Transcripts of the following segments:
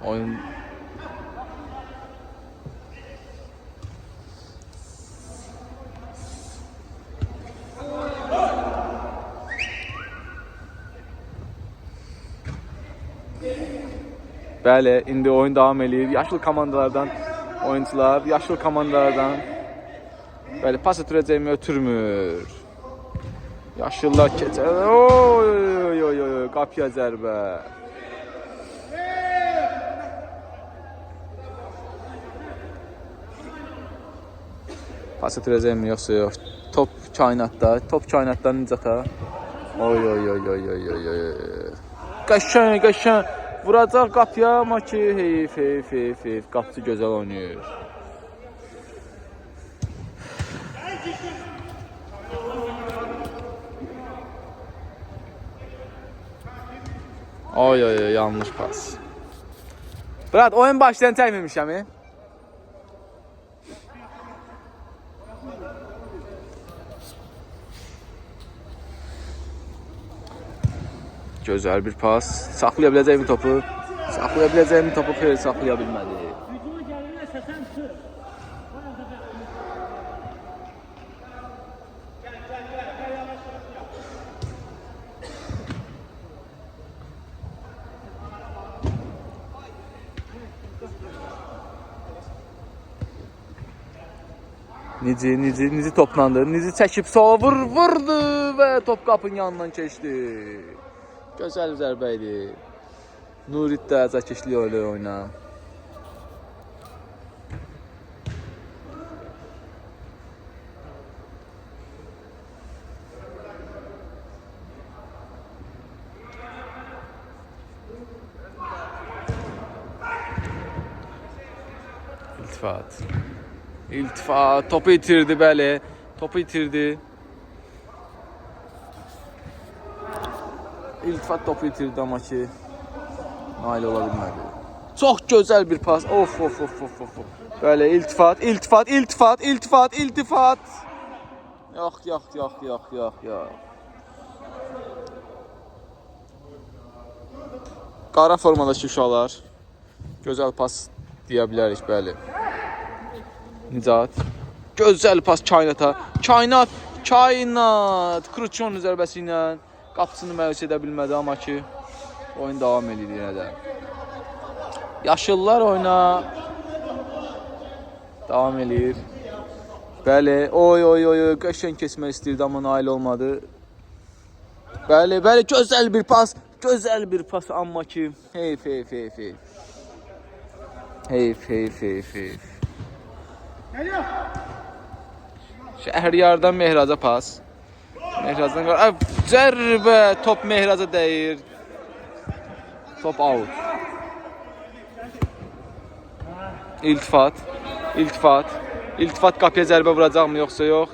Oyun Bəli, indi oyun davam edir. Yaşlı komandalardan oyuncular, yaşlı komandalardan bəli, pas ötürəcəyimi ötürmür. Yaşlılar keçər. Oy oy oy, qapıya zərbə. Pas ötürəcəyimi yoxsa yox. Top kainatda, top kainatdan Nicata. Oy oy oy oy oy oy oy. Qəşəng, qəşəng. Vuracaq qapıya, amma ki, heyf, heyf, heyf, heyf. Qapıcı gözəl oynayır. Oy oy oy, yanlış pas. Brat, oyun başlayan çəkməmişəm. Gözəl bir pas. Saxlaya biləcəyimi topu. Saxlaya biləcəyimi topu xeyr saxlaya bilmədi. Nizi toplandı. Nizi çəkib sola vurdu və top qapının yanından keçdi. Gözəl zərbə idi. Nurit də zəkişli oyna. İltifat. İltifat. Topu itirdi bəli. Topu itirdi. İltifat topu itirdi amma ki nail ola bilmədi. Çox gözəl bir pas. Of of of of of. Bəli, iltifat, iltifat, iltifat, iltifat, iltifat. Yox, yox, yox, yox, yox, yox. Qara formadakı uşaqlar gözəl pas deyə bilərik, bəli. Nicat. Gözəl pas Kainata. Kainat, Kainat. Kruçonun zərbəsi ilə qapısını məyus edə bilmədi, amma ki oyun davam edir yenə də. Yaşıllar oyuna davam edir. Bəli, oy oy oy, qəşəng keçmək istəyirdi, amma nail olmadı. Bəli, bəli, gözəl bir pas. Gözəl bir pas, amma ki heyf, heyf, heyf, heyf. Heyf, heyf, heyf, heyf. Şəhriyardan Mehraca pas. Mehrazdan zərbə, top Mehraca dəyir. Top out. İltifat. İltifat. İltifat qapıya zərbə vuracaqmı yoxsa yox?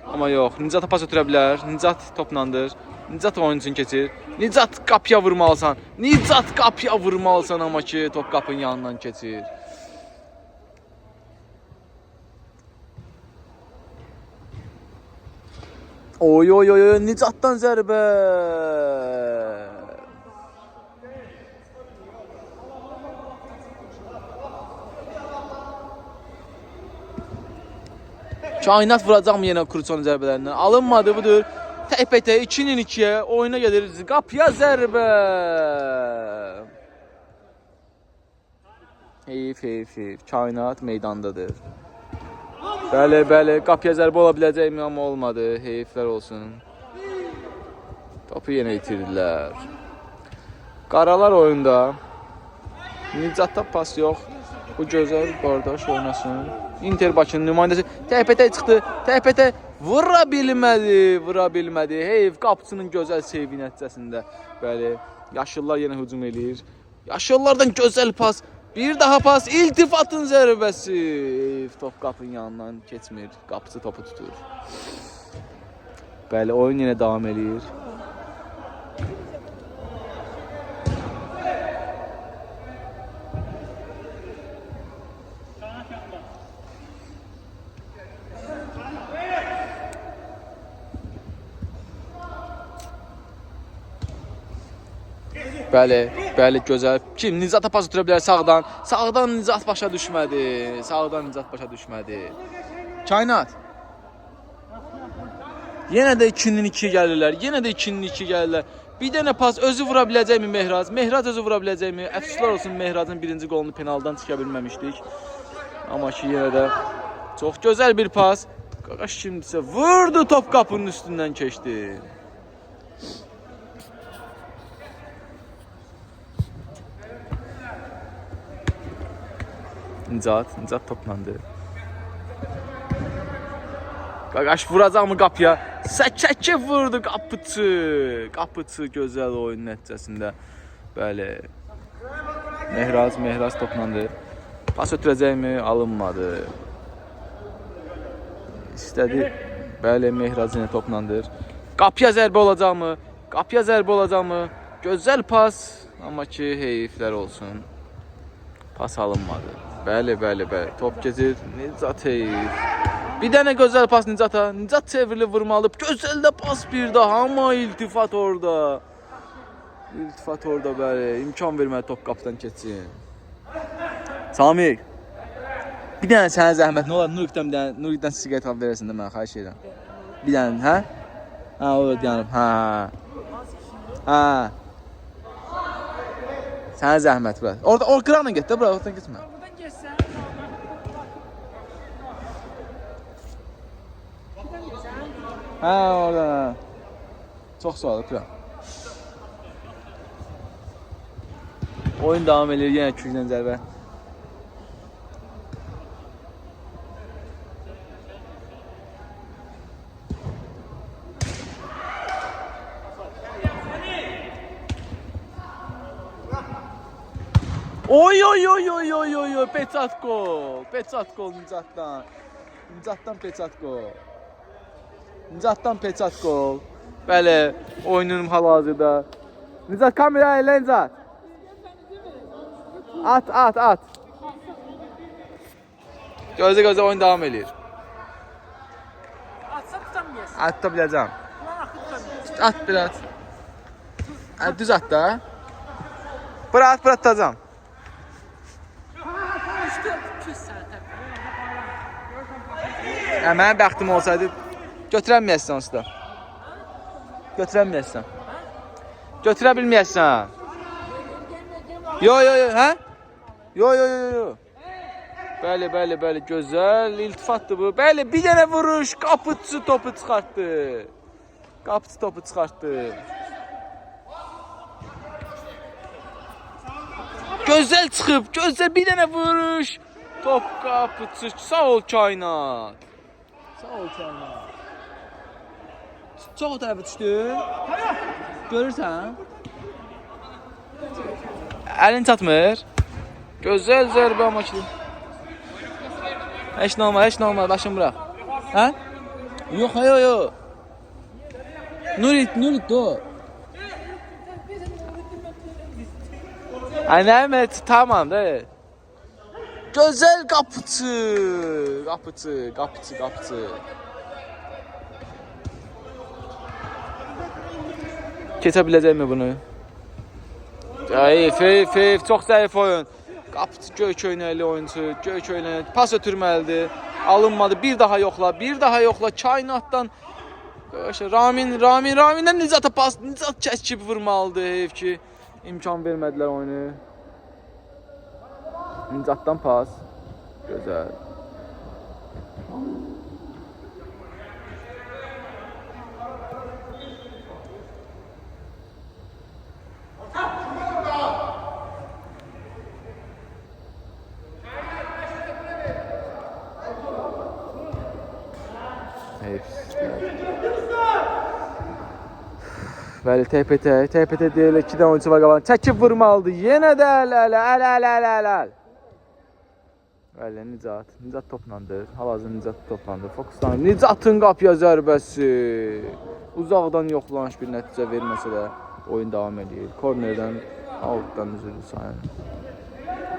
Amma yox. Nicata pas ötürə bilər. Nicat toplandır. Nicat oyun üçün keçir. Nicat qapıya vurmalısan. Nicat qapıya vurmalısan, amma ki top qapının yanından keçir. Oy oy oy, Nicatdan zərbə. Kainat vuracaqmı yenə Kruçonun zərbələrindən? Alınmadı, budur. Tək-tək 2-nin 2-yə oyuna gedir. Qapıya zərbə. Heyf, heyf, heyf. Kainat meydandadır. Bəli, bəli. Qapıya zərbə ola biləcəkmi, amma olmadı. Heyflər olsun. Topu yenə itirdilər. Qaralar oyunda. Nicatda pas yox. Bu gözəl qardaş oynasın. Inter Bakının nümayəndəsi tək-tək çıxdı. Tək-tək vura bilmədi. Vura bilmədi. Heyf, qapıçının gözəl seyvi nəticəsində. Bəli, yaşıllar yenə hücum eləyir. Yaşıllardan gözəl pas. Bir daha pas, iltifatın zərbəsi. Heyf, top qapının yanından keçmir. Qapıcı topu tutur. Bəli, oyun yenə davam eləyir. Bəli, bəli, gözəl. Kim Nizata pas ötürə bilər sağdan? Sağdan Nizat başa düşmədi. Sağdan Nizat başa düşmədi. Kainat. Yenə də 2-nin 2 gəlirlər. Yenə də 2-nin 2 gəlirlər. Bir dənə pas özü vura biləcəkmi Mehraz? Mehraz özü vura biləcəkmi? Əfsuslar olsun Mehrazın birinci qolunu penaldan çıxa bilməmişdik. Amma ki yenə də çox gözəl bir pas. Qaqaş kimdisə vurdu, top qapının üstündən keçdi. Nicat toplandı. Qaqaş vuracaq mı qapıya? Çəkə vurdu qapıçı gözəl oyun nəticəsində. Bəli. Mehraz toplandı. Pas ötürəcəkmi? Alınmadı. İstədi. Bəli, Mehraz yenə toplandır. Qapıya zərbə olacaqmı? Gözəl pas. Amma ki heyiflər olsun. Pas alınmadı. Bəli. Top keçir. Nicat heyif. Bir dənə gözəl pas Nicata. Nicat çevrilib vurmalı. Gözəl də pas bir daha. Amma iltifat orada. Bəli. İmkan vermədi top qapıdan keçsin. Samir. Bir dənə sənə zəhmət. Nə olar? Nurikdən siqaret alıb verəsən də mənə. Xahiş edirəm. Bir dənə, hə? Hə, olur yanıb. Hə. Sənə zəhmət bura. Orada qıranla get də bura. Oradan getmə. Buradan geçsən. Hə, orada. Çox sağ ol, qıran. Oyun davam edir. Yenə küçükdən zərbə. Oy, peçat gol Nicatdan. Nicatdan peçat gol. Bəli, oyunun hal-hazırda. Nicat kamera elə Nicat. At. Gözə oyun davam edir. Atsa tutamayasın. Atda biləcəm. Ulan axı tutamıyorsun. At biraz. Düz at da. Bırak tutacağım. İşte 2 saat təpələ. Mənim bəxtim olsaydı götürəməyəsən onsuz da. Götürə bilməyəsən. Yo, hə? Yo. Bəli, gözəl iltifatdır bu. Bəli, bir dənə vuruş, qapıçı topu çıxartdı. Gözəl çıxıb, bir dənə vuruş. Top qapıçı. Sağ ol Kainat. Çox o tərəfə düşdü. Görürsən? Əlin çatmır. Gözəl zərbə amma ki. Heç nə olmaz, başını bırax. Hə? Yox. Nurit dur. Annem tamam da. Gözəl qapıçı. Keçə biləcəkmi bunu? Feyf, çox zəif oyun. Qapıçı göy köynəkli oyunçu, pas ötürməlidir. Alınmadı. Bir daha yoxla. Kainatdan Ramin'dən Nicata pas. Nicat kəskib vurmalıdır. Heyf ki, imkan vermədilər oyunu. Nicatdan pas. Gözəl. Bəli, TPT deyil, 2 dənə oyuncu var qalan. Çəkib vurmalıdır. Yenə də əl. Bəli, Nicat toplandı. Hal-hazırda Nicat toplandı. Fokuslanır. Nicatın qapıya zərbəsi. Uzaqdan yoxlanış bir nəticə verməsə də oyun davam edir. Kornerdən, outdan üzülür sayın.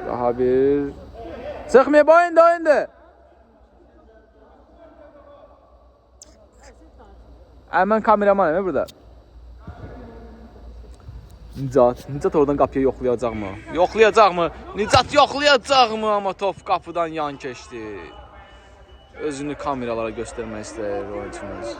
Daha bir... Çıxmayıb, oyundur. Mən kameramanım burada. Nicat oradan qapıya yoxlayacaqmı? Yoxlayacaqmı? Nicat yoxlayacaqmı? Amma top qapıdan yan keçdi. Özünü kameralara göstərmək istəyir oyunçumuz.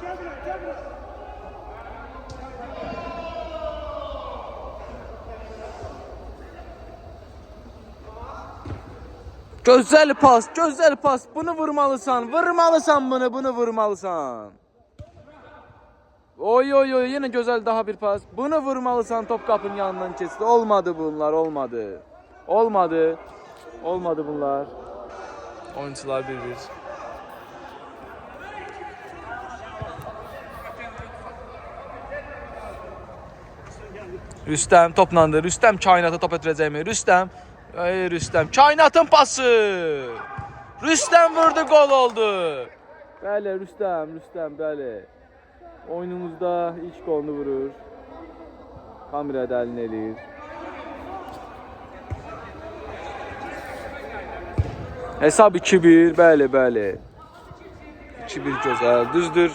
Gözəl pas, gözəl pas. Bunu vurmalısan, bunu vurmalısan. Oy, yenə gözəl daha bir pas. Bunu vurmalısan, top qapının yanından keçdi. Olmadı bunlar, olmadı. Olmadı bunlar. Oyuncular bir-bir. Rüstəm toplandı. Rüstəm kainata top ötürəcəkmi? Rüstəm. Kainatın pası. Rüstəm vurdu, gol oldu. Bəli, Rüstəm, bəli. Oyunumuzda ilk golunu vurur. Kamera dəlin eləyir. Hesab 2-1, bəli. 2-1 gözəl, düzdür.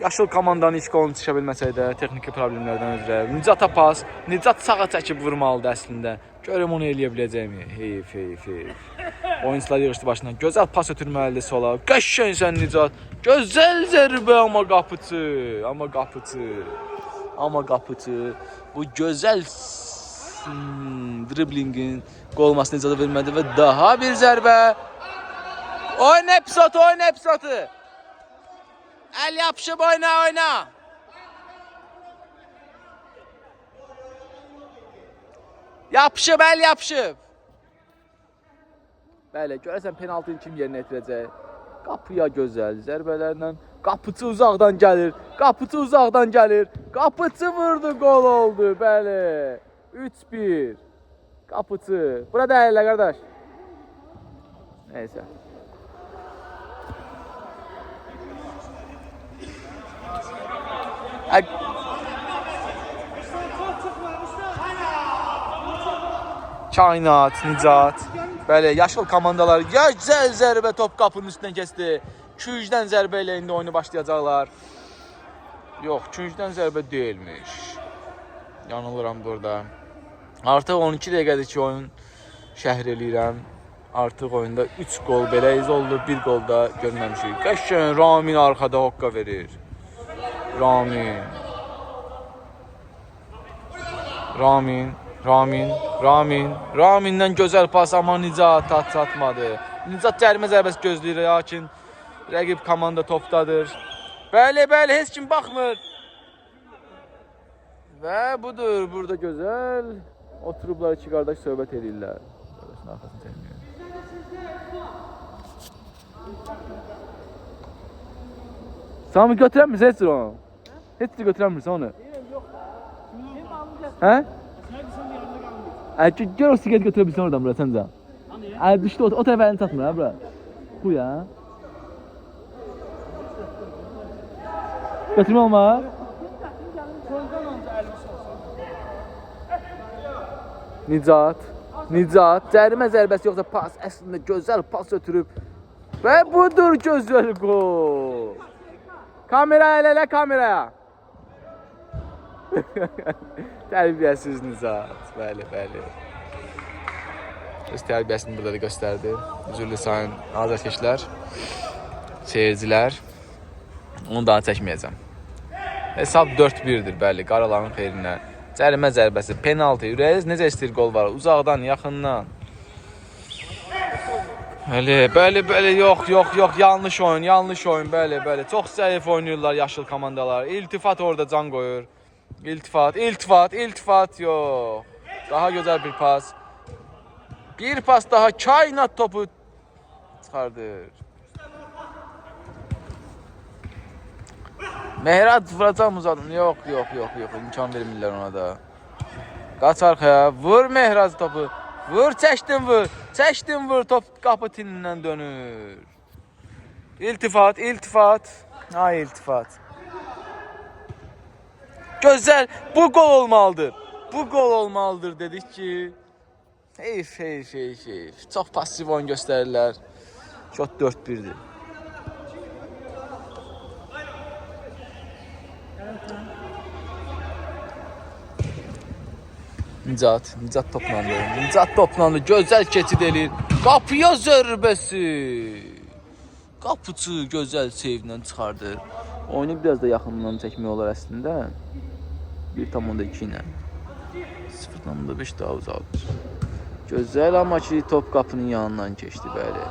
Yaşıl komandanın ilk golunu çıxa bilməsək də texniki problemlərdən ötürü. Nicata pas, Nicat sağa çəkib vurmalıdır əslində. Görüm onu eləyə biləcəkmi? Heyf. Oyuncular yığışdı başına. Gözəl pas ötürməlidir sola. Qəşəngsən Nicat. Gözəl zərbə, amma qapıcı. Bu gözəl driblingin qol olmasını icazə vermədi və daha bir zərbə. Oyun epizodu. El yapışıb oyna. El yapışıb. Bəli, görəsən penaltını kim yerinə yetirəcək? Qapıya gözəl zərbələrlə. Qapıcı uzaqdan gəlir. Qapıcı vurdu, gol oldu. Bəli. 3-1. Qapıcı. Bura dəyərlə qardaş. Neyse. Kainat, Nicat. Bəli, yaşıl komandalar gözəl zərbə top qapının üstündən keçdi. 2-3-dən zərbə ilə indi oyunu başlayacaqlar. Yox, 2-3-dən zərbə deyilmiş. Yanılıram burada. Artıq 12 dəqiqədir ki, oyun şəhər eləyirəm. Artıq oyunda 3 gol belə iz oldu, 1 gol da görməmişik. Qəşəng Ramin arxada hoqqa verir. Ramindən gözəl pas, amma Nicat çatmadı. Nicat cərimə zərbəsi gözləyir, lakin rəqib komanda topdadır. Bəli, heç kim baxmır. Və budur, burada gözəl oturublar, iki qardaş söhbət edirlər. Arxasını çəkməyir. Sami götürəmirsən heç onu? Heç götürəmirsən onu? Hə? Gör o siqet götürebilirsin oradan bura səncə. Düşdü o tərəfə əlini çatmır ha bura. Bu ya. Götürmə olmaz. Nicat. Cərimə zərbəsi yoxsa pas. Əslində gözəl pas ötürüb. Və budur gözəl gol. Kamera elə kameraya. Tərbiyəsiz Nicat. Bəli. Öz tərbiyəsini burada da göstərdi. Üzürlü sayın azərkeşlər, seyircilər. Onu daha çəkməyəcəm. Hesab 4-1'dir, bəli, qaraların xeyrinə. Cərimə zərbəsi, penaltı, ürəyiz necə istəyir gol var, uzaqdan, yaxından. Bəli, yox, yanlış oyun, bəli. Çox zəif oynayırlar yaşıl komandalar. İltifat orada can qoyur. İltifat, yox. Daha gözəl bir pas. Bir pas daha, kainat topu çıxardır. Mehrad vuracaq uzadım. Yox, imkan vermirlər ona da. Qaç arxaya, vur Mehrad topu. Vur, çəkdin vur, top qapı tinindən dönür. İltifat. Ay iltifat. Gözəl, bu gol olmalıdır dedik ki. Heyf. Çox pasiv oyun göstərirlər. Şot 4-1'dir. Nicat toplandı. Nicat toplandı. Gözəl keçid eləyir. Qapıya zərbəsi. Qapıçı gözəl sevlə çıxardır. Oyunu biraz da yaxından çəkmək olar əslində. 1.2 ilə. 0.5 daha uzaqdır. Gözəl, amma ki top qapının yanından keçdi, bəli.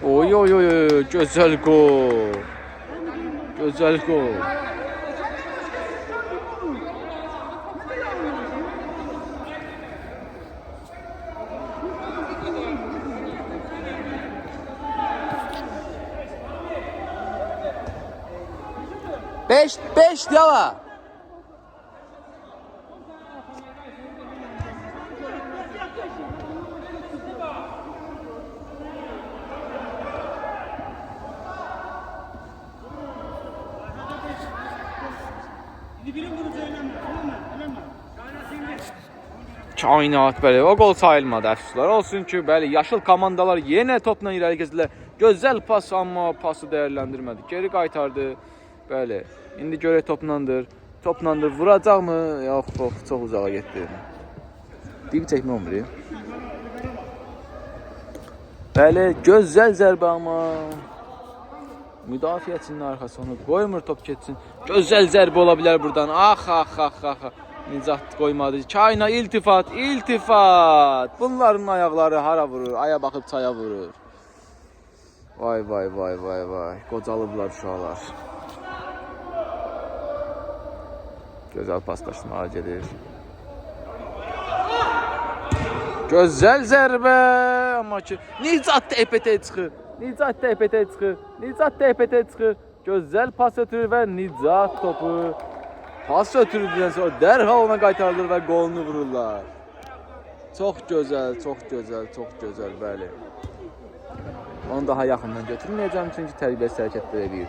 Oy, gözəl gol. Gözəl gol. Beş yala. Kainat, bəli, o gol sayılmadı, əfsuslar olsun ki, bəli, yaşıl komandalar yenə topla irəli keçdilər. Gözəl pas, amma pası dəyərləndirmədi. Geri qaytardı, bəli. İndi görək toplandır, vuracaq mı? Yox, çox uzağa getdi. Dib çəkmə olmur. Bəli, gözəl zərbə, amma müdafiəçinin arxasını qoymur, top keçsin. Gözəl zərbə ola bilər buradan. Ax. Nicat qoymadı. Kaina iltifat. Bunların ayaqları hara vurur? Aya baxıb çaya vurur. Vay. Qocalıblar uşaqlar. Gözəl paslaşmalar gedir. Gözəl zərbə, amma ki Nicat TPT çıxır. Nicat çıxır. Gözəl pas ötürür və Nicat topu pas ötürdükdən sonra dərhal ona qaytarılır və qolunu vururlar. Çox gözəl, bəli. Onu daha yaxından götürməyəcəm, çünki tərbiyəsi hərəkətlər edir.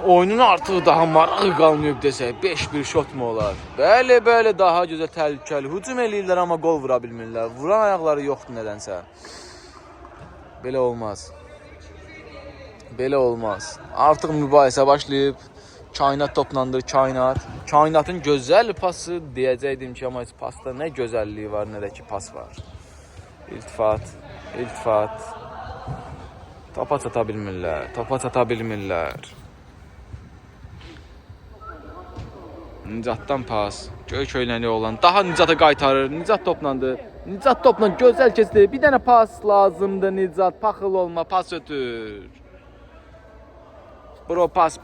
Oyunun artıq daha marağı qalmayıb desək, 5-1 şot mu olar? Bəli, daha gözəl təhlükəli. Hücum eləyirlər, amma gol vura bilmirlər. Vuran ayaqları yoxdur nədənsə. Belə olmaz. Artıq mübahisə başlayıb. Kainat toplandır, Kainatın gözəl pası deyəcəkdim ki, amma heç pasta nə gözəlliyi var, nə də ki pas var. İltifat. Topa çata bilmirlər. Nicatdan pas. Göy köynəli olan. Daha Nicata qaytarır. Nicat topla gözəl keçdi. Bir dənə pas lazımdı Nicat. Paxıl olma, pas ötür. Pas.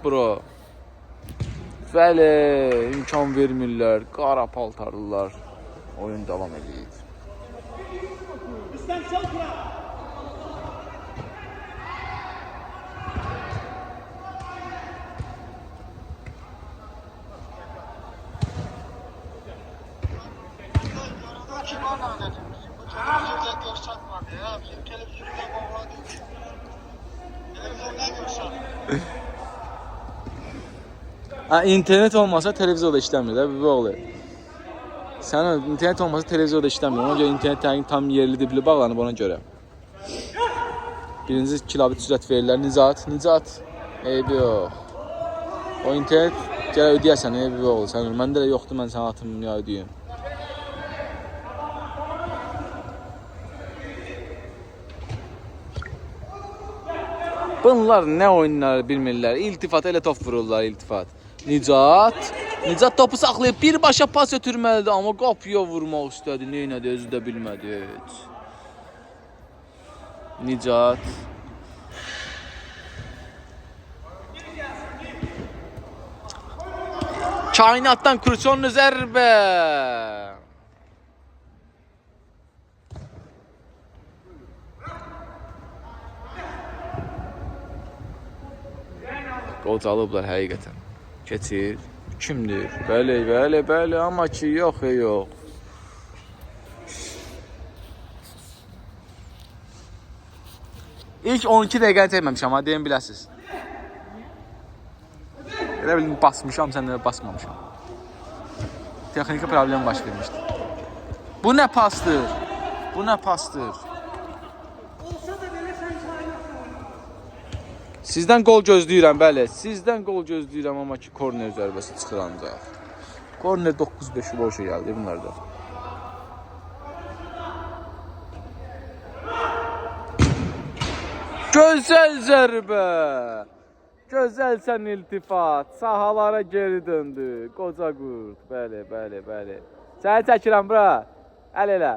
Bəli, imkan vermirlər. Qara paltarlılar. Oyun davam edir. İnternet olmasa televizorda işləmir də, bu oğlu. İnternet olmasa televizorda işləmir. Ona görə internet təyin tam yerli dibli bağlanıb ona görə. Birinci kilobit sürət verirlər. Nicat. Eybi yox. O internet gələ ödəyəsən, eybi yox. Məndə də yoxdur, mən sənə atım, ya ödəyim. Bunlar nə oyunları bilmirlər. İltifat, elə top vururlar, iltifat. Nicat topu saxlayıb birbaşa pas ötürməlidir, amma qapıya vurmaq istədi. Neynədi, özü də bilmədi. Nicat. Kainatdan Kurçonlu zərbə. Qocalıblar həqiqətən. Keçir. Kimdir? Bəli, amma ki, yox. İlk 12 dəqiqəni çəkməmişəm, amma deyim biləsiniz. Elə bildim basmışam, sən də basmamışam. Texniki problem baş vermişdi. Bu nə pasdır? Sizdən gol gözləyirəm, bəli. Sizdən gol gözləyirəm, amma ki, korner zərbəsi çıxır ancaq. Korner 9-5 boşa gəldi bunlarda. Gözəl zərbə. Gözəlsən iltifat. Sahalara geri döndü. Qoca qurd. Bəli. Səni çəkirəm bura. Əl elə.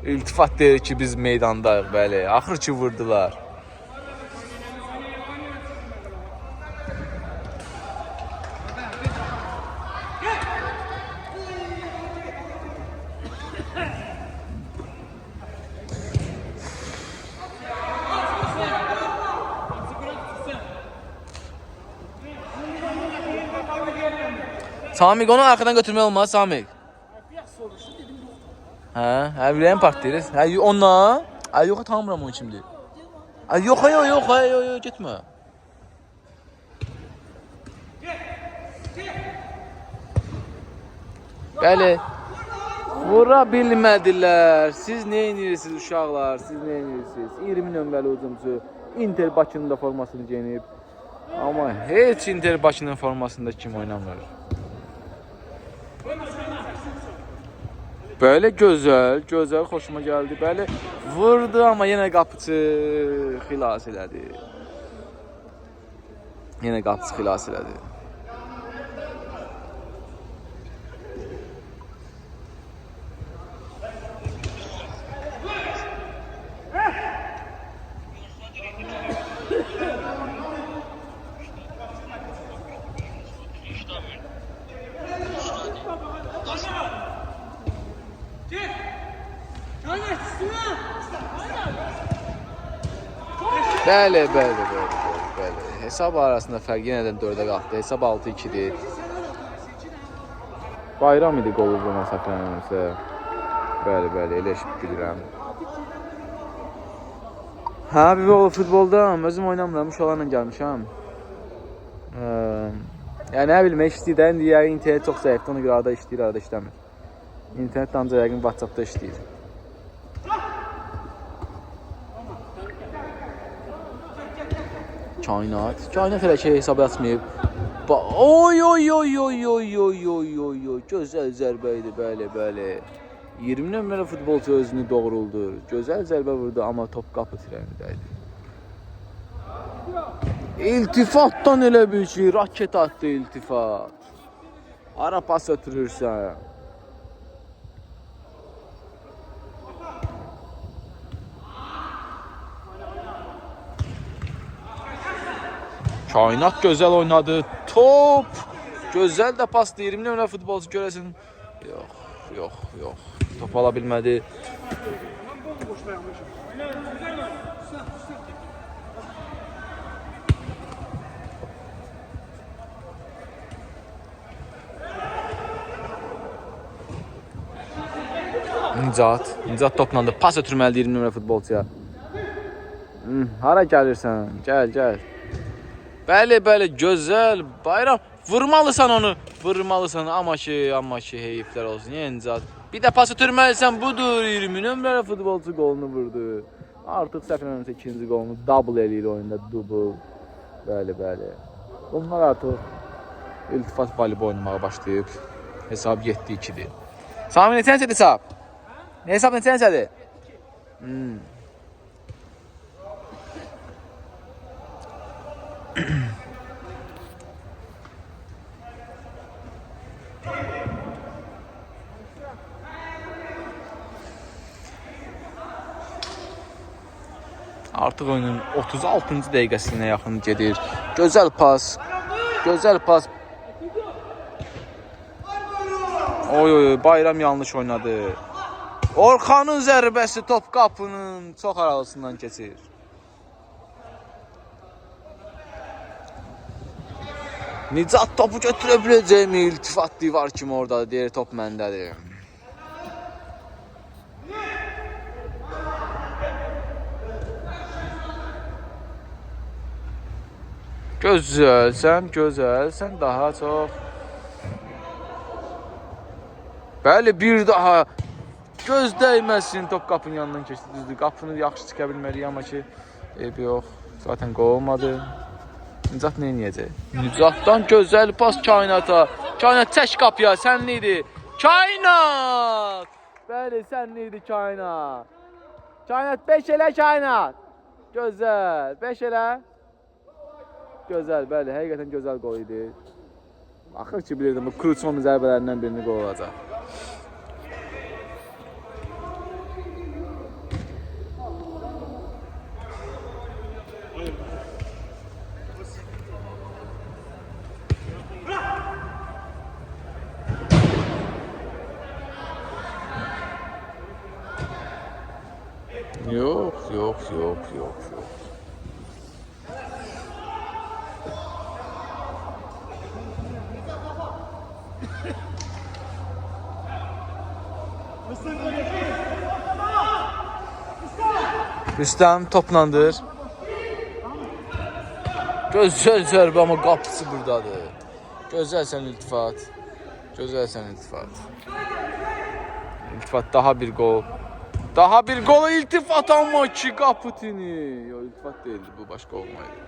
İltifat deyir ki, biz meydandayıq, bəli. Axır ki, vurdular. Samik, onu arkadan götürmək olmaz, Samik. Hə, ürəyim partlayır. Hə, onunla? Ay, yox, tanımıram onu kimdir. Ay, yox, getmə. Bəli, vura bilmədilər. Siz nə edirsiniz uşaqlar, 20 nömrəli hücumçu Inter Bakının da formasını geyinib. Amma heç Inter Bakının formasında kim oynamır. Böyle gözəl, xoşuma gəldi. Bəli, vurdu amma yenə qapıçı xilas elədi. Bəli. Hesab arasında fərq yenədən 4-ə qalxdı. Hesab 6-2-dir. Bayram idi qolu vurma səfərlərimizə. Bəli, elə eşit bilirəm. Hə, bir oğlu futboldam. Özüm oynamıram, uşaqlarla gəlmişəm. Yəni, nə bilmək istəyir də, indi yəqin internet çox zəifdir, ona görə arada işləyir, arada işləmir. İnternet də ancaq yəqin WhatsAppda işləyir. Kainat elə ki hesabı açmayıb. Oy. Gözəl zərbə idi, bəli. 20 nömrəli futbolçu özünü doğruldu. Gözəl zərbə vurdu, amma top qapı tirənidəydi. İltifatdan elə bir şey, raket attı iltifat. Ara pas ötürürsən. Kainat gözəl oynadı. Top. Gözəl də pasdı. 20 nömrəli futbolçu görəsin. Yox. Top ala bilmədi. Nicat toplandı. Pas ötürməlidir 20 nömrəli futbolçuya. Hara gəlirsən? Gəl. Bəli, gözəl. Bayram, vurmalısan onu. Amma ki, heyiflər olsun. Nicat. Bir də pas ötürməlisən, budur. 20 nömrəli futbolçu qolunu vurdu. Artıq səfərlərimizə ikinci qolunu double eləyir oyunda, double. Bəli. Bunlar artıq iltifat voleybol oynamağa başlayıb. Hesab 7-2-dir. Sami, neçənədir hesab? Hesab neçənədir? Artıq oyunun 36-cı dəqiqəsinə yaxın gedir. Gözəl pas. Oy, Bayram yanlış oynadı. Orxanın zərbəsi top qapının çox aralısından keçir. Nicat topu götürə biləcəkmi? İltifat divar kimi oradadır, deyir top məndədir. Gözəlsən daha çox. Bəli, bir daha göz dəyməsin, top qapının yanından keçdi, düzdür. Qapını yaxşı çıxa bilməliyik, amma ki, yox, zaten qol olmadı. Nicat nə edəcək? Nicatdan gözəl pas Kainata. Kainat çək qapıya, sənli idi. Kainat! Bəli, sənli idi Kainat. Kainat 5 elə Kainat. Gözəl, 5 elə. Gözəl, bəli, həqiqətən gözəl qol idi. Axır ki, bilirdim, bu Kruçonun zərbələrindən birini qol olacaq. Yox. Rüstəm toplandır. Gözəl zərbə, amma qapısı buradadır. Gözəlsən İltifat. İltifat daha bir gol. Daha bir gol İltifat, amma ki qapıtini. Yox, İltifat deyildi, bu başqa olmaydı.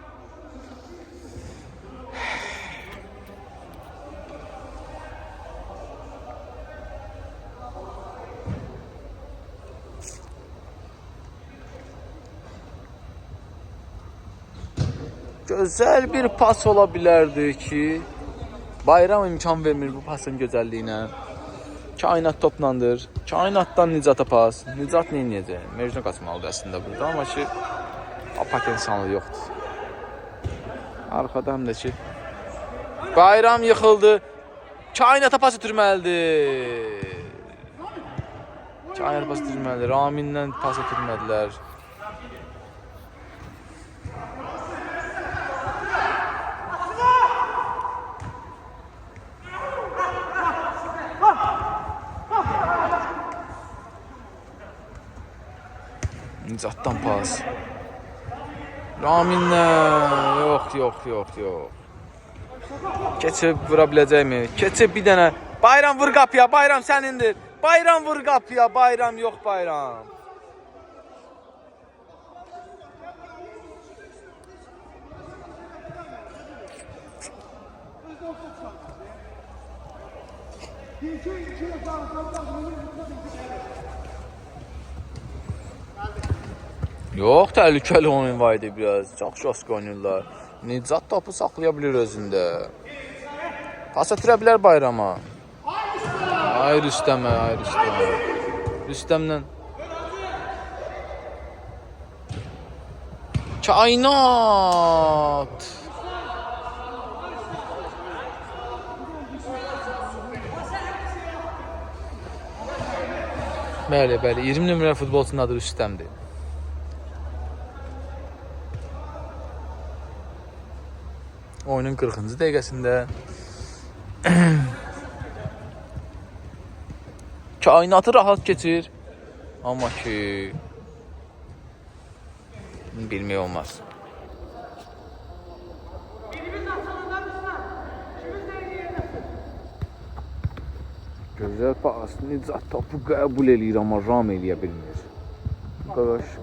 Gözəl bir pas ola bilərdi ki, Bayram imkan vermir bu pasın gözəlliyinə. Kainat toplandır. Kainatdan Nicata pas. Nicat nə edəcək? Mecnun qaçmalıdır əslində burada, amma ki, potensialı yoxdur. Arxada həm də ki, Bayram yıxıldı. Kainata pas ötürməlidir. Kainat pas ötürməlidir. Raminlə pas ötürmədilər. Nicatdan pas. Raminlə. Yox. Keçib vura biləcəkmi? Keçib bir dənə. Bayram vur qapıya, Bayram sənindir. Bayram vur qapıya, Bayram yox Bayram. Yox, təhlükəli oyun var idi biraz. Çox şosk oynayırlar. Nicat topu saxlaya bilir özündə. Pas ötürə bilər Bayrama. Ay Rüstəmə. Rüstəmlə. Kainat. Bəli, 20 nömrəli futbolçunun adı Rüstəmdir. Oyunun 40-cı dəqiqəsində Kainatı rahat keçir, amma ki bilmək olmaz. Gözəl pas, Nicat topu qəbul eləyir, amma ram eləyə bilmir.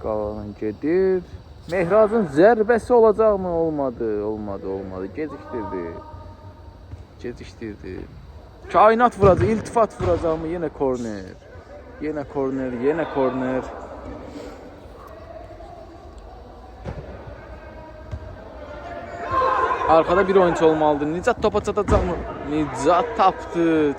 Qalan gedir. Mehracın zərbəsi olacaqmı? Olmadı. Gecikdirdi. Kainat vuracaq, İltifat vuracaqmı? Yenə korner. Arkada bir oyuncu olmalıdır. Nicat topa çatacaqmı? Nicat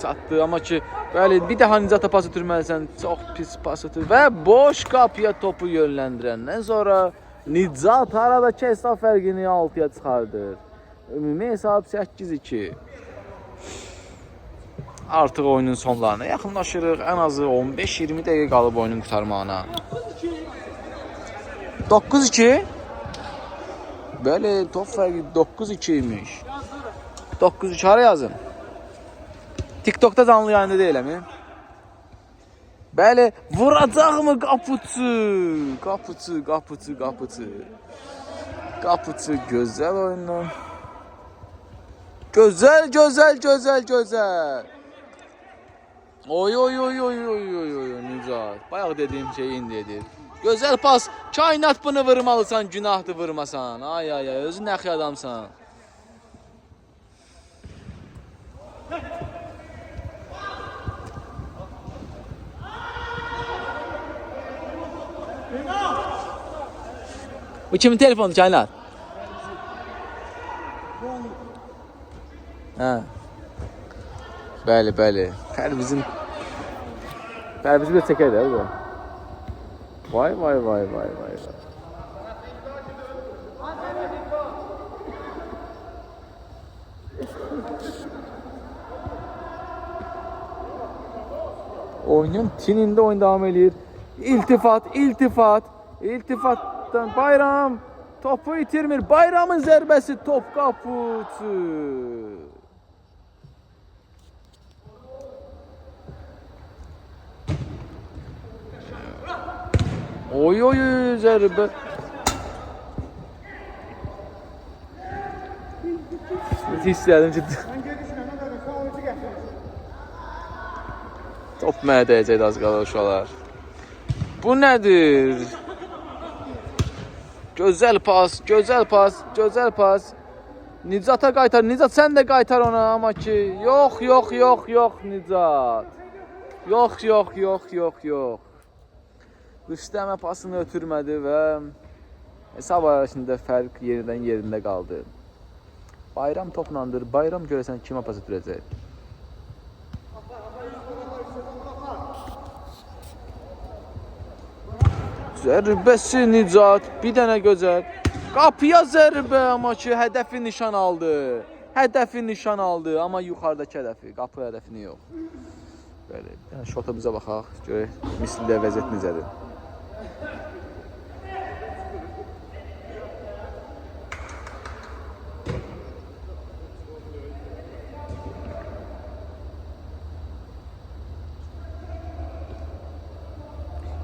çatdı. Amma ki, bəli, bir daha Nicata pas ötürməlisən. Çox pis pas ötür və boş qapıya topu yönləndirəndən sonra Nicat aradakı hesab fərqini 6-ya çıxardır. Ümumi hesab 8-2. Artıq oyunun sonlarına yaxınlaşırıq. Ən azı 15-20 dəqiqə qalıb oyunun qurtarmağına. 9-2. Bəli, top fərqi 9-2 imiş. 9-3 hara yazın? TikTok'da canlı yayında deyiləm. Bəli, vuracaqmı Qapıçı? Qapıçı gözəl oyundan. Gözəl. Oy Nicat. Bayaq dediyim şey indi edir. Gözəl pas. Kainat bunu vurmalısan, günahdır vurmasan. Ay, özün nəxi adamsan. Bu kimin telefonu Kainat? Hə. Bəli. Pərvizin bir çəkər də bu. Vay. Oyunun tinində oyun davam edir. İltifatdan Bayram topu itirmir. Bayramın zərbəsi top Qapıçı. Oy zərbə. Hisslədim ciddi. Top mənə dəyəcəkdi az qalır uşaqlar. Bu nədir? Gözəl pas. Nicata qaytar. Nicat sən də qaytar ona amma ki. Yox Nicat. Yox. Rüstəmə pasını ötürmədi və hesab arasında fərq yerində qaldı. Bayram toplandır. Bayram görəsən kimə pas ötürəcək? Zərbəsi Nicat, bir dənə gözəl. Qapıya zərbə amma ki hədəfi nişan aldı. Amma yuxarıdakı hədəfi, qapı hədəfini yox. Bəli, şota bizə baxaq, görək mislidə vəziyyət necədir.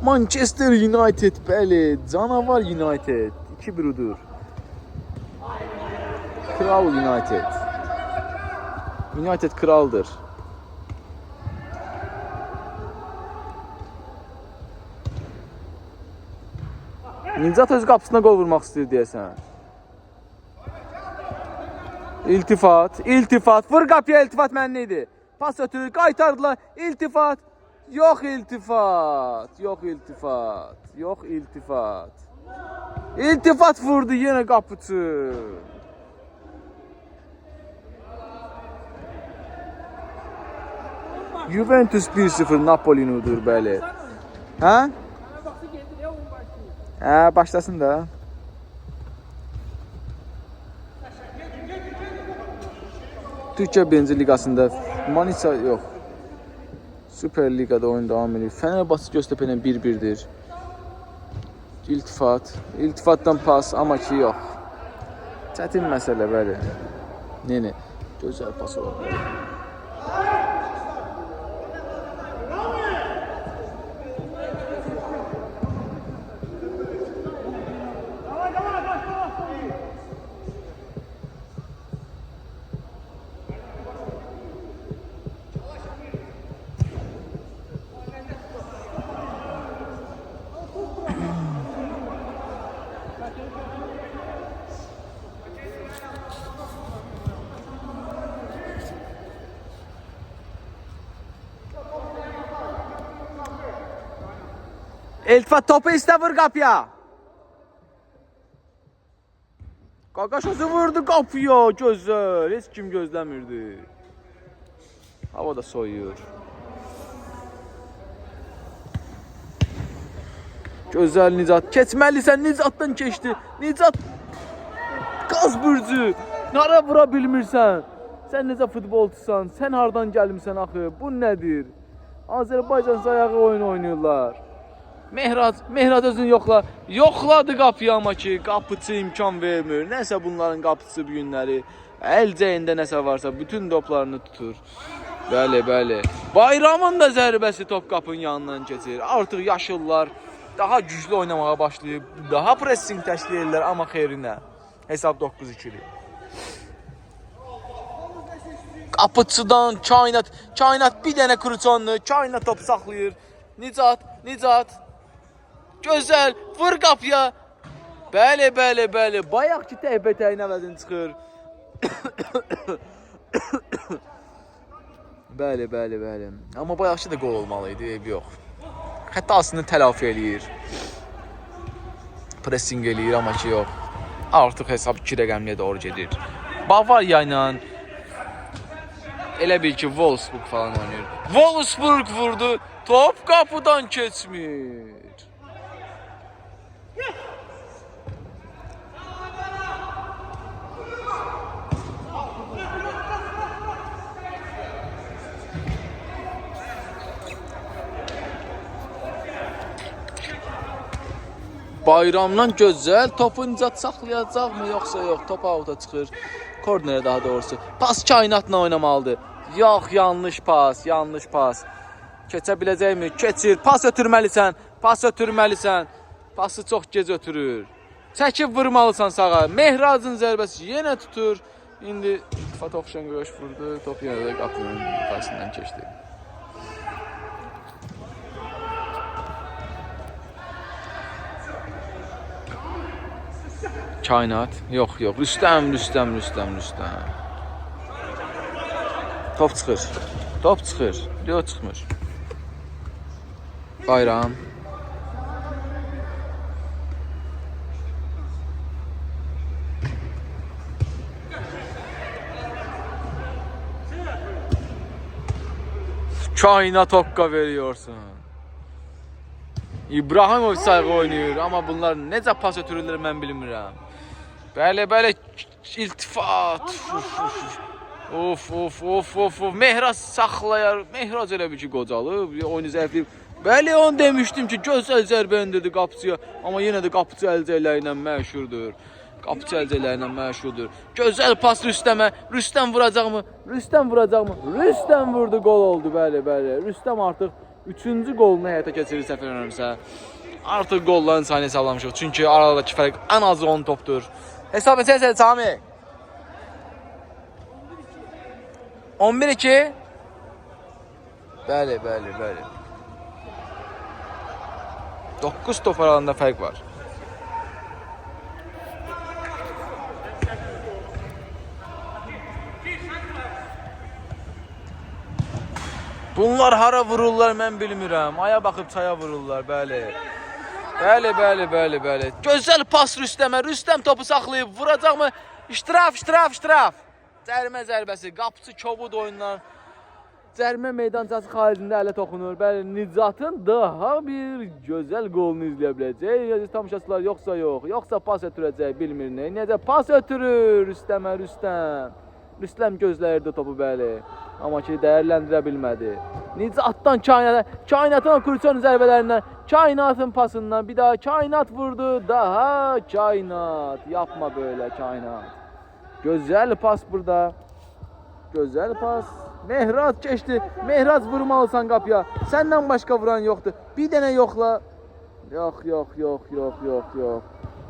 Manchester United, bəli, canavar United, 2-1-dur. Kral United kraldır. Nicat öz qapısına qol vurmaq istəyir deyəsən. İltifat, vur qapıya iltifat mənli idi. Pas ötürür, qaytardılar, iltifat. Yox iltifat. İltifat vurdu yenə Qapıçı. Juventus 1-0 Napoli'nudur bəli. Hə? Başlasın da. Türkiye 1. Ligasında Manisa yox. Süper Ligada oyun devam ediyor. Fenerbahçe Göztepe ilə 1-1'dir. İltifatdan pas amma ki yox. Çətin məsələ bəli. Nene gözəl pas oldu. İltifat topu iste vur kapıya. Qaqaşası vurdu kapıya. Gözəl. Heç kim gözləmirdi. Hava da soyuyor. Gözəl Nicat. Keçməlisən. Nicatdan keçdi. Nicat. Qaz bürcü. Nara vura bilmirsən. Sən necə futbolçusan? Sən hardan gəlmisən axı? Bu nədir? Azərbaycan sayağı oyun oynayırlar. Mehrad özünü yoxla. Yoxladı qapıyı amma ki, qapıçı imkan vermir. Nəsə bunların qapıçı bu günləri əlcəyində nəsə varsa bütün toplarını tutur. Bəli, bəli. Bayramın da zərbəsi top qapının yanından keçir. Artıq yaşıllar daha güclü oynamağa başlayıb, daha pressing təşkil edirlər, amma xeyrinə. Hesab 9-2-dir. Qapıçıdan Kainat bir dənə Kruçonlu, Kainat topu saxlayır. Nicat. Gözəl, vur qapıya. Bəli. Bayaq ki TBT-nin əvəzini çıxır. Bəli. Amma bayaqçı da gol olmalıydı, eybi yox. Xətasını tələfi eləyir. Pressing eləyir, amma ki yox. Artıq hesab 2 rəqəmliyə doğru gedir. Bavariya ilə elə bil ki Wolfsburg falan oynayır. Wolfsburg vurdu, top qapıdan keçmir. Bayramdan gözəl topu Nicat saxlayacaqmı yoxsa yox, top avuta çıxır. Kornerə daha doğrusu. Pas Kainatla oynamalıdır. Yox, yanlış pas. Keçə biləcəkmi? Keçir. Pas ötürməlisən. Pası çox gec ötürür. Çəkib vurmalısan sağa. Mehrazın zərbəsi yenə tutur. İndi Fatovşan Qoş vurdu. Top yenə də qapının qarşısından keçdi. Kainat. Yox. Rüstəm. Top çıxır. Yox, çıxmır. Bayram. Kainat hokka veriyorsun. İbrahimov sayğı oynayır, amma bunlar necə pas ötürürlər mən bilmirəm. Bəli, iltifat. Of. Mehraz saxlayar. Mehraz elə bir ki qocalıb, oyunu zəifləyib. Bəli, onu demişdim ki, gözəl zərbə endirdi qapıçıya, amma yenə də qapıçı əlcəkləri ilə məşhurdur. Gözəl pas Rüstəmə. Rüstəm vuracaqmı? Rüstəm vurdu, gol oldu. Bəli. Rüstəm artıq 3-cü qolunu həyata keçirir səfər önəmsə. Artıq qolların sayını hesablamışıq. Çünki aradakı fərq ən azı 10 topdur. Hesab etsəsən Sami. 11-2. Bəli. 9 top arasında fərq var. Bunlar hara vururlar mən bilmirəm. Aya baxıb çaya vururlar, bəli. Gözəl pas Rüstəmə. Rüstəm topu saxlayıb vuracaqmı? İştiraf. Cərimə zərbəsi. Qapıçı kobud oyunlar. Cərimə meydançası xaricində ələ toxunur. Bəli, Nicatın daha bir gözəl qolunu izləyə biləcək. Tamaşaçılar yoxsa yox. Yoxsa pas ötürəcək, bilmir nə. Necə pas ötürür Rüstəmə. Rüstəm gözləyirdi topu, bəli. Amma ki dəyərləndirə bilmədi. Nicatdan Kainatın Kruçon zərbələrindən, Kainatın pasından bir daha Kainat vurdu. Daha Kainat. Yapma böyle Kainat. Gözəl pas burada. Gözəl pas. Mehraz keçdi. Mehraz vurmalısan qapıya. Səndən başqa vuran yoxdur. Bir dənə yoxla. Yox.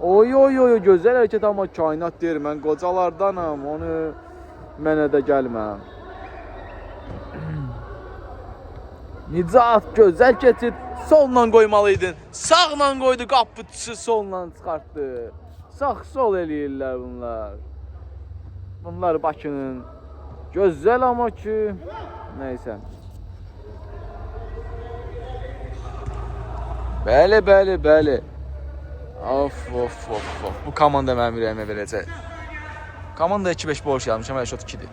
Oy. Gözəl hərəkət amma Kainat deyir. Mən qocalardanam. Onu mənə də gəlmə. Nicat gözəl keçid. Solla qoymalıydın. Sağla qoydu, qapıçısı solla çıxartdı. Sağ-sol eləyirlər bunlar. Bunlar Bakının. Gözəl amma ki. Neysə. Bəli. Of. Bu komanda mənim ürəyimə verəcək. Komanda 2-5 borç yazmışam, hələ şot 2-dir.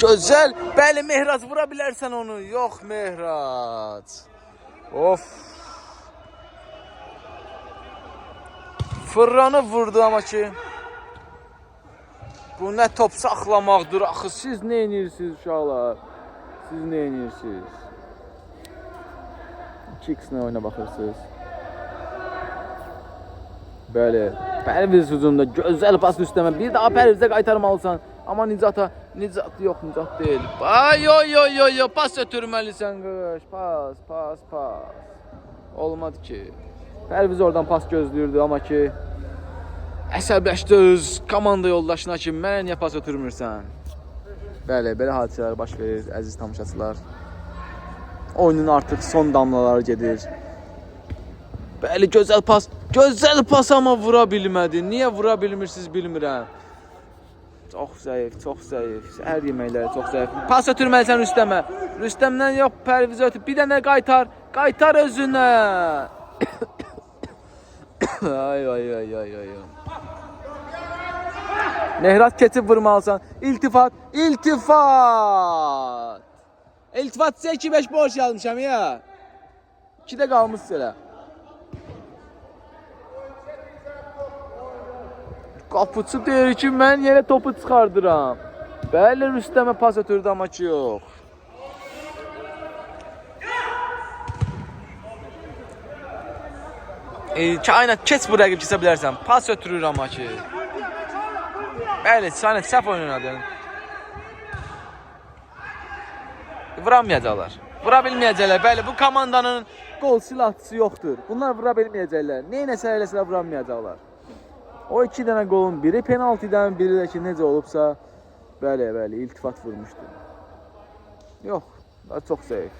Gözəl. Bəli, Mehraz vura bilərsən onu. Yox, Mehraz. Of. Fırlanı vurdu amma ki. Bu nə top saxlamaqdır axı. Siz nə edirsiniz uşaqlar? Siz nə edirsiniz? 2x-nə oyuna baxırsınız. Bəli. Pərviz hücumda gözəl pas üstəmə. Bir daha Pərvizə qaytarmalısan. Amma Nicata yox, Nicat deyil. Ay yo, pas ötürməlisən qış. Pas. Olmadı ki. Pərviz oradan pas gözləyirdi amma ki əsəbləşdi öz komanda yoldaşına ki, mənə niyə pas ötürmürsən? Bəli, belə hadisələr baş verir, əziz tamaşaçılar. Oyunun artıq son damlaları gedir. Bəli, gözəl pas amma vura bilmədi. Niyə vura bilmirsiniz bilmirəm. Çox zəif. Səhər yeməkləri çox zəif. Pas ötürməlisən Rüstəmə. Rüstəmdən yox, Pərvizə ötür. Bir dənə qaytar özünə. Ay. Mehraz keçib vurmalısan. İltifat. İltifat sizə 2-5 borç yazmışam ya. 2-də qalmışsın elə. Qapıçı deyir ki, mən yenə topu çıxardıram. Bəli, Rüstəmə pas ötürdü amma ki yox. Kainat, keç bu rəqib kesə bilərsən. Pas ötürür amma ki. Bəli, Kainat səhv oynadın. Vuramayacaqlar. Vura bilməyəcəklər. Bəli, bu komandanın qol silahçısı yoxdur. Bunlar vura bilməyəcəklər. Neynəsə eləsələr vuramayacaqlar. O 2 dənə qolun biri penaltidən, biri də ki necə olubsa, bəli, iltifat vurmuşdu. Yox, daha çox zəif.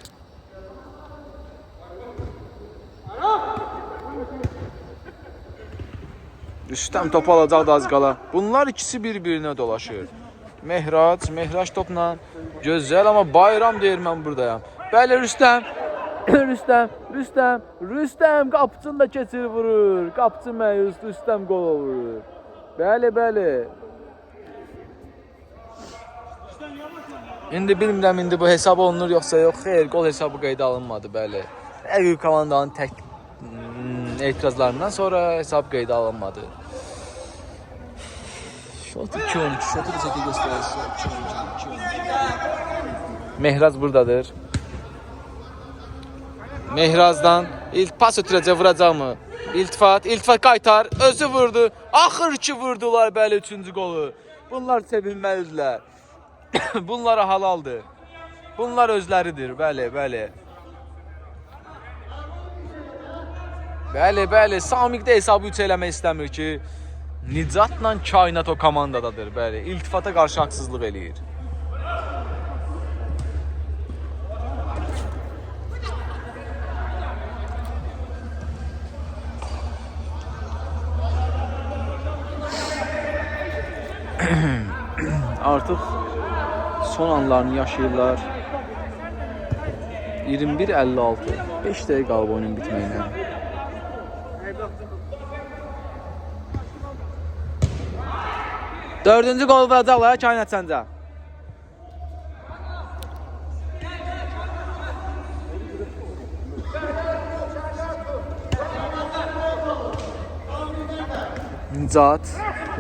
Rüstəm topu alacaq da az qala. Bunlar ikisi bir-birinə dolaşır. Mehraç topla. Gözəl, amma bayram deyir mən buradayam. Bəli, Rüstəm qapıçını da keçir vurur. Qapıçı məyus, Rüstəm qol vurur. Bəli. İndi bilmirəm, bu hesab olunur yoxsa yox. Xeyr, qol hesabı qeydə alınmadı, bəli. Əgər komandanın tək etirazlarından sonra hesab qeydə alınmadı. Şotu 2-12, şotu da çəkil göstərir. 2-12. Mehraz buradadır. Mehrazdan pas ötürəcək, vuracaq mı? İltifat qaytar, özü vurdu. Axır ki vurdular, bəli, 3-cü qolu. Bunlar sevinməlidirlər. Bunlara halaldır. Bunlar özləridir, bəli. Bəli, Samiq də hesabı 3 eləmək istəmir ki, Nicatla Kainat o komandadadır, bəli. İltifata qarşı haqsızlıq eləyir. Artıq son anlarını yaşayırlar. 21:56. 5 dəqiqə qalıb oyunun bitməyinə. Dördüncü qol vuracaqlar Kainat səncə.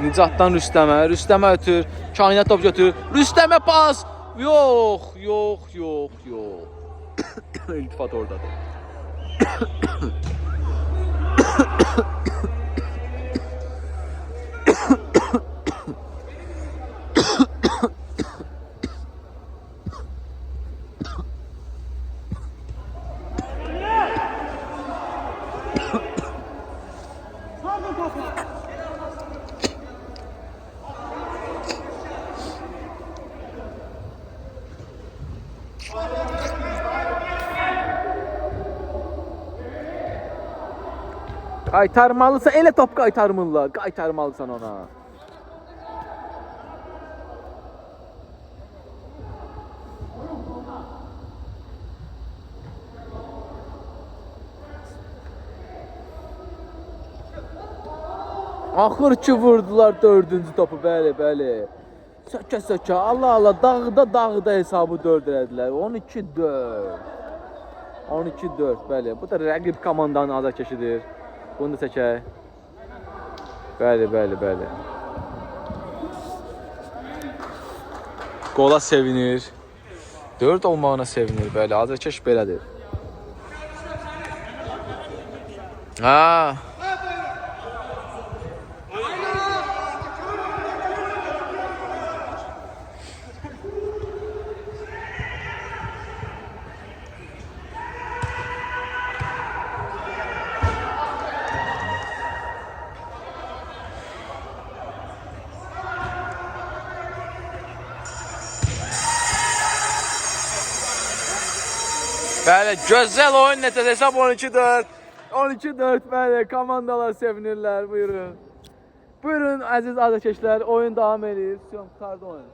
Nicatdan Rüstəmə ötür. Kainat top götürür. Rüstəmə pas. Yox. İltifat oradadır. Qaytarmalısan, elə top qaytarmırlar. Qaytarmalısan ona. Axır ki vurdular 4-cü topu, bəli. Sökə. Allah, dağda hesabı 4 elədilər. 12-4. 12-4, bəli. Bu da rəqib komandanın azarkeşidir. Bunu da çəkək. Bəli. Qola sevinir. 4 olmağına sevinir, bəli. Azarkeş belədir. Ha. Bəli, gözəl oyun nəticəsi hesab 12-4. 12-4 bəli, komandalar sevinirlər. Buyurun. Buyurun əziz azarkeşlər, oyun davam edir. Qurtardı oyun.